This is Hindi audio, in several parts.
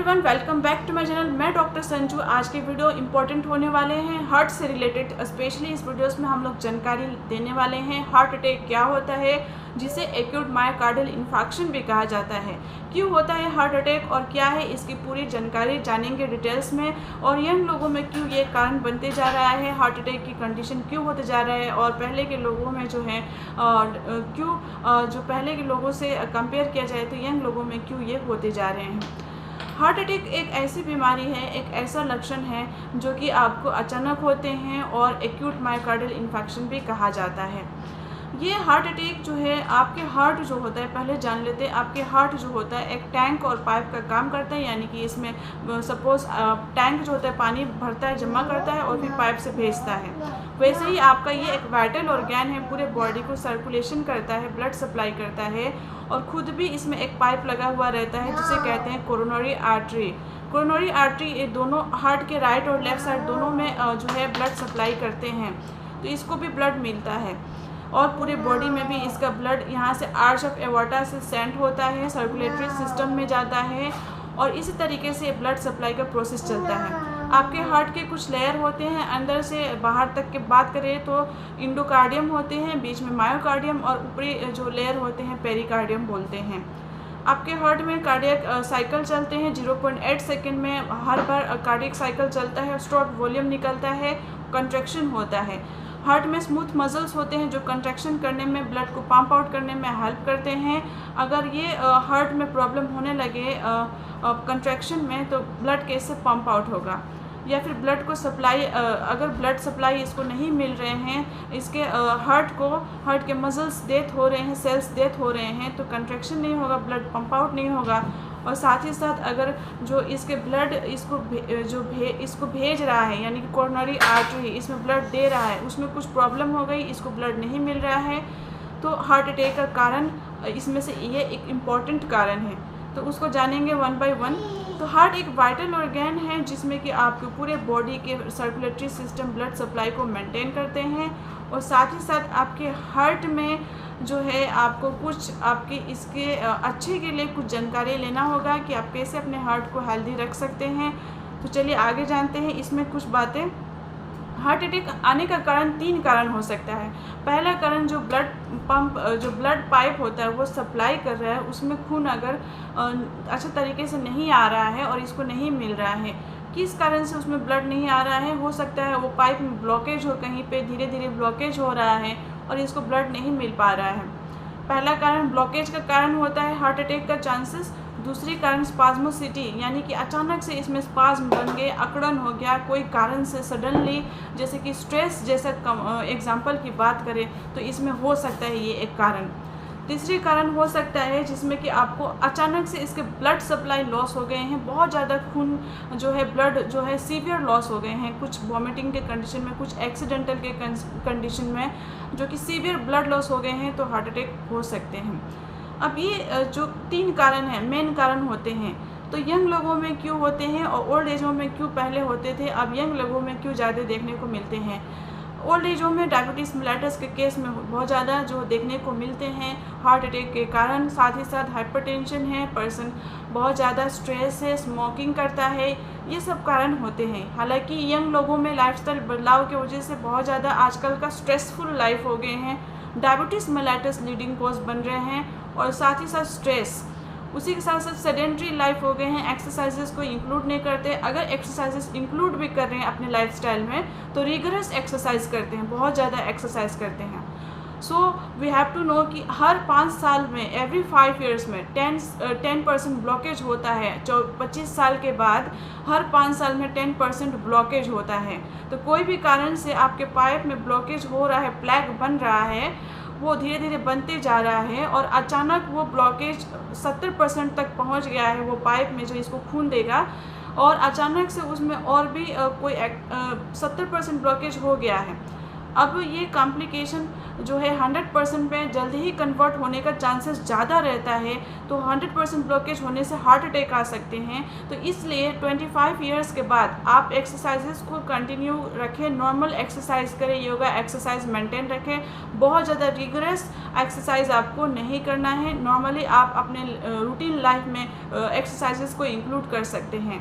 Everyone, welcome back to my channel. मैं डॉक्टर संजू। आज के वीडियो इंपॉर्टेंट होने वाले हैं हार्ट से रिलेटेड। स्पेशली इस वीडियोस में हम लोग जानकारी देने वाले हैं हार्ट अटैक क्या होता है, जिसे एक्यूट मायोकार्डियल इन्फार्क्शन भी कहा जाता है। क्यों होता है हार्ट अटैक और क्या है इसकी पूरी जानकारी जानेंगे डिटेल्स में। और यंग लोगों में क्यों ये कारण बनते जा रहा है, हार्ट अटैक की कंडीशन क्यों होते जा रहा है, और पहले के लोगों में जो है जो पहले के लोगों से कंपेयर किया जाए तो यंग लोगों में क्यों ये होते जा रहे हैं। हार्ट अटैक एक ऐसी बीमारी है, एक ऐसा लक्षण है जो कि आपको अचानक होते हैं और एक्यूट मायोकार्डियल इन्फेक्शन भी कहा जाता है। ये हार्ट अटैक जो है, आपके हार्ट जो होता है, पहले जान लेते हैं। आपके हार्ट जो होता है एक टैंक और पाइप का काम करता है, यानी कि इसमें सपोज टैंक जो होता है पानी भरता है, जमा करता है और फिर पाइप से भेजता है। वैसे ही आपका ये एक वाइटल ऑर्गन है, पूरे बॉडी को सर्कुलेशन करता है, ब्लड सप्लाई करता है, और खुद भी इसमें एक पाइप लगा हुआ रहता है जिसे कहते हैं कोरोनरी आर्टरी। कोरोनरी आर्टरी ये दोनों हार्ट के राइट और लेफ्ट साइड दोनों में जो है ब्लड सप्लाई करते हैं, तो इसको भी ब्लड मिलता है। और पूरे बॉडी में भी इसका ब्लड यहाँ से आर्च ऑफ एवोर्टा से सेंड होता है, सर्कुलेटरी सिस्टम में जाता है, और इसी तरीके से ब्लड सप्लाई का प्रोसेस चलता है। आपके हार्ट के कुछ लेयर होते हैं, अंदर से बाहर तक की बात करें तो इंडोकार्डियम होते हैं, बीच में मायोकार्डियम, और ऊपरी जो लेयर होते हैं पेरिकार्डियम बोलते हैं। आपके हार्ट में कार्डियक साइकिल चलते हैं, 0.8 सेकेंड में हर बार कार्डियक साइकिल चलता है, स्ट्रोक वॉल्यूम निकलता है, कंट्रैक्शन होता है। हार्ट में स्मूथ मसल्स होते हैं जो कंट्रैक्शन करने में, ब्लड को पंप आउट करने में हेल्प करते हैं। अगर ये हार्ट में प्रॉब्लम होने लगे कंट्रैक्शन में, तो ब्लड कैसे पंप आउट होगा, या फिर ब्लड को सप्लाई, अगर ब्लड सप्लाई इसको नहीं मिल रहे हैं, इसके हार्ट के मसल्स डेथ हो रहे हैं, सेल्स डेथ हो रहे हैं, तो कंट्रैक्शन नहीं होगा, ब्लड पंप आउट नहीं होगा। और साथ ही साथ अगर जो इसके ब्लड इसको भेज रहा है, यानी कि कोरोनरी आर्टरी इसमें ब्लड दे रहा है, उसमें कुछ प्रॉब्लम हो गई, इसको ब्लड नहीं मिल रहा है, तो हार्ट अटैक का कारण इसमें से ये एक इम्पॉर्टेंट कारण है। तो उसको जानेंगे वन बाय वन। तो हार्ट एक वाइटल ऑर्गन है जिसमें कि आपके पूरे बॉडी के सर्कुलेटरी सिस्टम ब्लड सप्लाई को मेंटेन करते हैं, और साथ ही साथ आपके हार्ट में जो है आपको कुछ आपके इसके अच्छे के लिए कुछ जानकारी लेना होगा कि आप कैसे अपने हार्ट को हेल्दी रख सकते हैं। तो चलिए आगे जानते हैं इसमें कुछ बातें। हार्ट अटैक आने का कारण 3 कारण हो सकता है। पहला कारण जो ब्लड पाइप होता है वो सप्लाई कर रहा है, उसमें खून अगर अच्छे तरीके से नहीं आ रहा है और इसको नहीं मिल रहा है, किस कारण से उसमें ब्लड नहीं आ रहा है, हो सकता है वो पाइप में ब्लॉकेज हो, कहीं पे धीरे धीरे ब्लॉकेज हो रहा है और इसको ब्लड नहीं मिल पा रहा है। पहला कारण ब्लॉकेज का कारण होता है हार्ट अटैक का चांसेस। दूसरी कारण स्पाज्मोसिटी, यानी कि अचानक से इसमें स्पाज्म बन गए, अकड़न हो गया कोई कारण से सडनली, जैसे कि स्ट्रेस जैसा एग्जाम्पल की बात करें तो इसमें हो सकता है ये एक कारण। तीसरी कारण हो सकता है जिसमें कि आपको अचानक से इसके ब्लड सप्लाई लॉस हो गए हैं, बहुत ज़्यादा खून जो है, ब्लड जो है सीवियर लॉस हो गए हैं, कुछ वॉमिटिंग के कंडीशन में, कुछ एक्सीडेंटल के कंडीशन में जो कि सीवियर ब्लड लॉस हो गए हैं, तो हार्ट अटैक हो सकते हैं। अब ये जो 3 कारण हैं, मेन कारण होते हैं, तो यंग लोगों में क्यों होते हैं और ओल्ड एजों में क्यों पहले होते थे, अब यंग लोगों में क्यों ज़्यादा देखने को मिलते हैं। ओल्ड एजों में डायबिटीज़ मेलिटस के केस में बहुत ज़्यादा जो देखने को मिलते हैं हार्ट अटैक के कारण। साथ ही साथ हाइपरटेंशन है, पर्सन बहुत ज़्यादा स्ट्रेस है, स्मोकिंग करता है, ये सब कारण होते हैं। हालांकि यंग लोगों में लाइफस्टाइल बदलाव की वजह से बहुत ज़्यादा आजकल का स्ट्रेसफुल लाइफ हो गए हैं, डायबिटीज़ मेलिटस लीडिंग कॉज बन रहे हैं, और साथ ही साथ स्ट्रेस, उसी के साथ साथ सेडेंट्री लाइफ हो गए हैं, एक्सरसाइजेस को इंक्लूड नहीं करते। अगर एक्सरसाइजेस इंक्लूड भी कर रहे हैं अपने लाइफस्टाइल में तो रिगरस एक्सरसाइज करते हैं, बहुत ज़्यादा एक्सरसाइज करते हैं। So we have to know कि हर 5 साल में, एवरी 5 ईयर्स में 10% ब्लॉकेज होता है। 25 साल के बाद हर 5 साल में 10% ब्लॉकेज होता है। तो कोई भी कारण से आपके पाइप में ब्लॉकेज हो रहा है, प्लैग बन रहा है, वो धीरे धीरे बनते जा रहा है, और अचानक वो ब्लॉकेज 70% तक पहुंच गया है वो पाइप में जो इसको खून देगा, और अचानक से उसमें और भी कोई 70% ब्लॉकेज हो गया है। अब ये कॉम्प्लिकेशन जो है 100% पे जल्दी ही कन्वर्ट होने का चांसेस ज़्यादा रहता है, तो 100% ब्लॉकेज होने से हार्ट अटैक आ सकते हैं। तो इसलिए 25 ईयर्स के बाद आप एक्सरसाइजेस को कंटिन्यू रखें, नॉर्मल एक्सरसाइज करें, योगा एक्सरसाइज मेंटेन रखें, बहुत ज़्यादा रिगरस एक्सरसाइज आपको नहीं करना है। नॉर्मली आप अपने रूटीन लाइफ में एक्सरसाइजेस को इंक्लूड कर सकते हैं।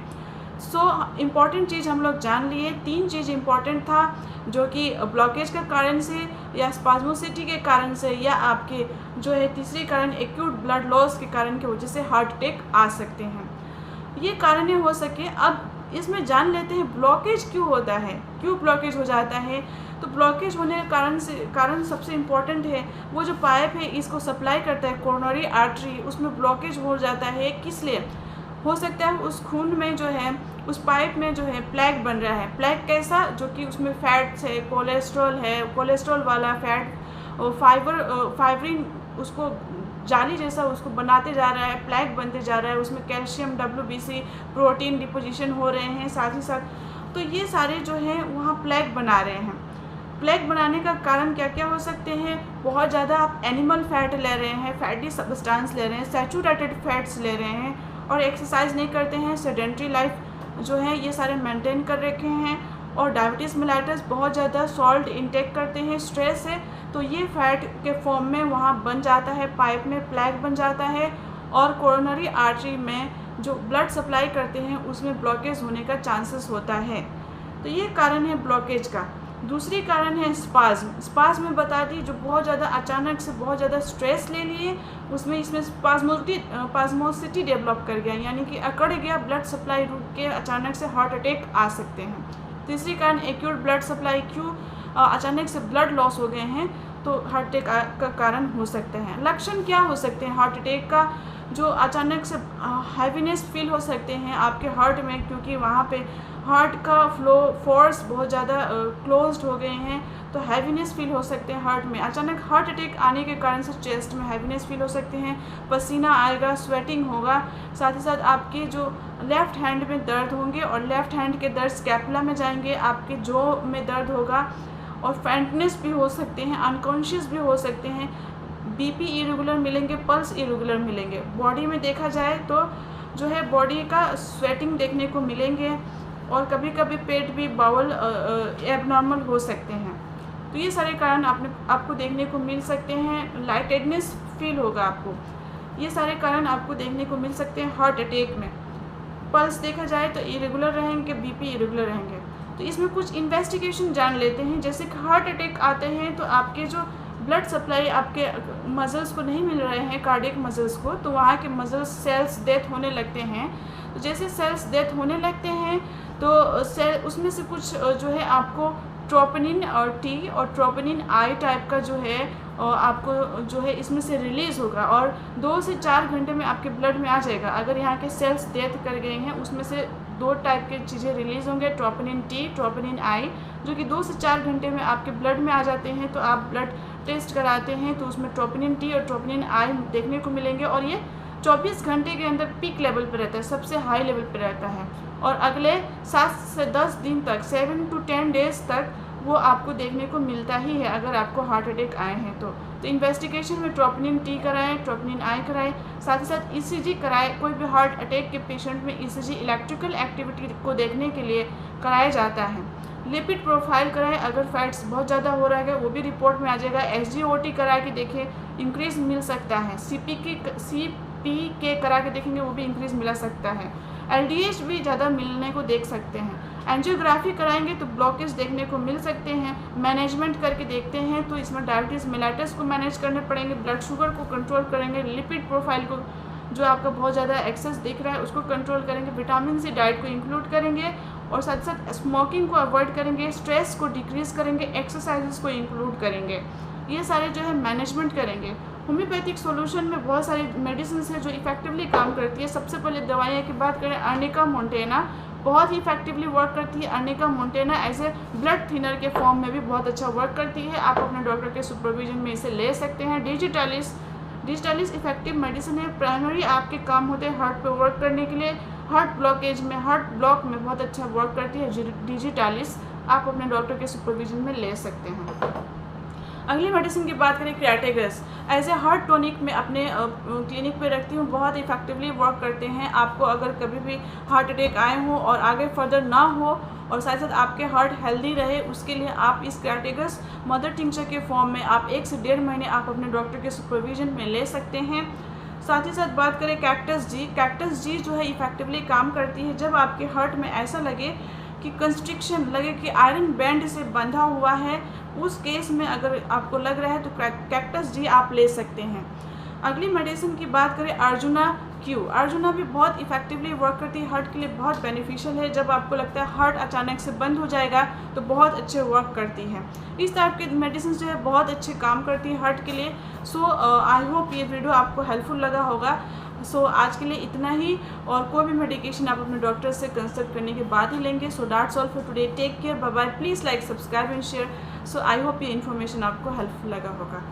इम्पॉर्टेंट चीज़ हम लोग जान लिए, 3 चीज़ इम्पॉर्टेंट था जो कि ब्लॉकेज का कारण से या स्पाज्मोसिटी के कारण से या आपके जो है तीसरी कारण एक्यूट ब्लड लॉस के कारण की वजह से हार्ट अटैक आ सकते हैं। ये कारण हो सके। अब इसमें जान लेते हैं ब्लॉकेज क्यों होता है, क्यों ब्लॉकेज हो जाता है। तो ब्लॉकेज होने के कारण सबसे इम्पॉर्टेंट है वो जो पाइप है इसको सप्लाई करता है कोरोनरी आर्टरी, उसमें ब्लॉकेज हो जाता है। किस लिए हो सकता है? उस खून में जो है उस पाइप में जो है प्लैक बन रहा है। प्लैक कैसा? जो कि उसमें फैट्स है, कोलेस्ट्रॉल वाला फैट और फाइब्रिन उसको जाली जैसा उसको बनाते जा रहा है, प्लैक बनते जा रहा है, उसमें कैल्शियम WBC प्रोटीन डिपोजिशन हो रहे हैं साथ ही साथ। तो ये सारे जो हैं वहाँ प्लैक बना रहे हैं। प्लैक बनाने का कारण क्या क्या हो सकते हैं? बहुत ज़्यादा आप एनिमल फैट ले रहे हैं, फैटी सब्सटेंस ले रहे हैं, सैचुरेटेड फैट्स ले रहे हैं और एक्सरसाइज नहीं करते हैं, सेडेंट्री लाइफ जो है ये सारे मेंटेन कर रखे हैं और डायबिटीज़ मेलाइटस, बहुत ज़्यादा सॉल्ट इंटेक करते हैं, स्ट्रेस है, तो ये फैट के फॉर्म में वहाँ बन जाता है, पाइप में प्लैक बन जाता है और कोरोनरी आर्टरी में जो ब्लड सप्लाई करते हैं उसमें ब्लॉकेज होने का चांसेस होता है। तो ये कारण है ब्लॉकेज का। दूसरी कारण है स्पाज्म में बता दी, जो बहुत ज़्यादा अचानक से बहुत ज़्यादा स्ट्रेस ले लिए इसमें स्पाज्मोसिटी डेवलप कर गया, यानी कि अकड़ गया, ब्लड सप्लाई रुक के अचानक से हार्ट अटैक आ सकते हैं। तीसरी कारण एक्यूट ब्लड सप्लाई, क्यों अचानक से ब्लड लॉस हो गए हैं तो हार्ट अटैक का कारण हो सकते हैं। लक्षण क्या हो सकते हैं हार्ट अटैक का? जो अचानक से हैवीनेस फील हो सकते हैं आपके हार्ट में, क्योंकि वहाँ पे हार्ट का फ्लो फोर्स बहुत ज़्यादा क्लोज्ड हो गए हैं, तो हैवीनेस फील हो सकते हैं हार्ट में। अचानक हार्ट अटैक आने के कारण से चेस्ट में हैवीनेस फील हो सकते हैं, पसीना आएगा, स्वेटिंग होगा, साथ ही साथ आपके जो लेफ़्ट हैंड में दर्द होंगे और लेफ़्ट हैंड के दर्द स्कैपुला में जाएंगे, आपके जो में दर्द होगा और फैंटनेस भी हो सकते हैं, अनकॉन्शियस भी हो सकते हैं, BP इरेगुलर मिलेंगे, पल्स इरेगुलर मिलेंगे। बॉडी में देखा जाए तो जो है बॉडी का स्वेटिंग देखने को मिलेंगे और कभी कभी पेट भी बाउल एबनॉर्मल हो सकते हैं। तो ये सारे कारण आपको देखने को मिल सकते हैं। लाइटेडनेस फील होगा आपको, ये सारे कारण आपको देखने को मिल सकते हैं हार्ट अटैक में। पल्स देखा जाए तो इरेगुलर रहेंगे, BP इरेगुलर रहेंगे। तो इसमें कुछ इन्वेस्टिगेशन जान लेते हैं। जैसे कि हार्ट अटैक आते हैं तो आपके जो ब्लड सप्लाई आपके मसल्स को नहीं मिल रहे हैं, कार्डियक मसल्स को, तो वहाँ के मसल्स सेल्स डेथ होने लगते हैं। तो जैसे सेल्स डेथ होने लगते हैं तो सेल उसमें से कुछ जो है आपको ट्रोपोनिन और T और ट्रोपोनिन I टाइप का जो है आपको जो है इसमें से रिलीज़ होगा और 2 से 4 घंटे में आपके ब्लड में आ जाएगा। अगर यहाँ के सेल्स डेथ कर गए हैं उसमें से 2 टाइप के चीज़ें रिलीज़ होंगे, ट्रोपोनिन T, ट्रोपोनिन I, जो कि 2 से 4 घंटे में आपके ब्लड में आ जाते हैं। तो आप ब्लड टेस्ट कराते हैं तो उसमें ट्रोपोनिन T और ट्रोपोनिन I देखने को मिलेंगे और ये 24 घंटे के अंदर पीक लेवल पर रहता है, सबसे हाई लेवल पर रहता है और अगले 7 से 10 दिन तक 7 to 10 डेज तक वो आपको देखने को मिलता ही है अगर आपको हार्ट अटैक आए हैं तो इन्वेस्टिगेशन में ट्रोपोनिन T कराएं, ट्रोपोनिन I कराएं, साथ ही साथ ECG कराएं। कोई भी हार्ट अटैक के पेशेंट में ECG इलेक्ट्रिकल एक्टिविटी को देखने के लिए कराया जाता है। लिपिड प्रोफाइल कराएं, अगर फैट्स बहुत ज़्यादा हो रहा है वो भी रिपोर्ट में आ जाएगा। SGOT करा के देखें, इंक्रीज़ मिल सकता है। CPK करा के देखेंगे, वो भी इंक्रीज़ मिला सकता है। LDH भी ज़्यादा मिलने को देख सकते हैं। एंजियोग्राफी कराएंगे तो ब्लॉकेज देखने को मिल सकते हैं। मैनेजमेंट करके देखते हैं तो इसमें डायबिटीज़ मेलाइटस को मैनेज करने पड़ेंगे, ब्लड शुगर को कंट्रोल करेंगे, लिपिड प्रोफाइल को जो आपका बहुत ज़्यादा एक्सेस दिख रहा है उसको कंट्रोल करेंगे, विटामिन C डाइट को इंक्लूड करेंगे और साथ साथ स्मोकिंग को अवॉइड करेंगे, स्ट्रेस को डिक्रीज़ करेंगे, एक्सरसाइजेस को इंक्लूड करेंगे। ये सारे जो है मैनेजमेंट करेंगे। होम्योपैथिक सॉल्यूशन में बहुत सारी मेडिसिन है जो इफेक्टिवली काम करती है। सबसे पहले दवाइयाँ की बात करें, अर्निका मोंटेना बहुत ही इफेक्टिवली वर्क करती है। Arnica montana as a blood thinner के फॉर्म में भी बहुत अच्छा वर्क करती है। आप अपने डॉक्टर के सुपरविजन में इसे ले सकते हैं। डिजिटालिस इफेक्टिव मेडिसिन है। प्राइमरी आपके काम होते हैं हार्ट पे वर्क करने के लिए। हार्ट ब्लॉक में बहुत अच्छा वर्क करती है डिजिटालिस। आप अपने डॉक्टर के सुपरविजन में ले सकते हैं। अगली मेडिसिन की बात करें क्रिएटिग्रस। एज ए हार्ट टॉनिक मैं अपने क्लिनिक पे रखती हूँ, बहुत इफेक्टिवली वर्क करते हैं। आपको अगर कभी भी हार्ट अटैक आए हो और आगे फर्दर ना हो और साथ साथ आपके हार्ट हेल्दी रहे, उसके लिए आप इस क्रिएटिग्रस मदर टिंचर के फॉर्म में आप 1 से 1.5 महीने आप अपने डॉक्टर के सुपरविजन में ले सकते हैं। साथ ही साथ बात करें कैक्टस जी। कैक्टस जी जो है इफेक्टिवली काम करती है जब आपके हार्ट में ऐसा लगे कि कंस्ट्रिक्शन लगे कि आयरन बैंड से बंधा हुआ है, उस केस में अगर आपको लग रहा है तो कैक्टस जी आप ले सकते हैं। अगली मेडिसिन की बात करें अर्जुना क्यू। अर्जुना भी बहुत इफेक्टिवली वर्क करती है, हार्ट के लिए बहुत बेनिफिशियल है। जब आपको लगता है हार्ट अचानक से बंद हो जाएगा तो बहुत अच्छे वर्क करती है। इस टाइप के मेडिसिन जो है बहुत अच्छे काम करती है हार्ट के लिए। सो आई होप ये वीडियो आपको हेल्पफुल लगा होगा। सो आज के लिए इतना ही, और कोई भी मेडिकेशन आप अपने डॉक्टर से कंसल्ट करने के बाद ही लेंगे। So that's all for today. Take care, bye bye. Please like, subscribe and share. So I hope ये इन्फॉर्मेशन आपको हेल्पफुल लगा होगा।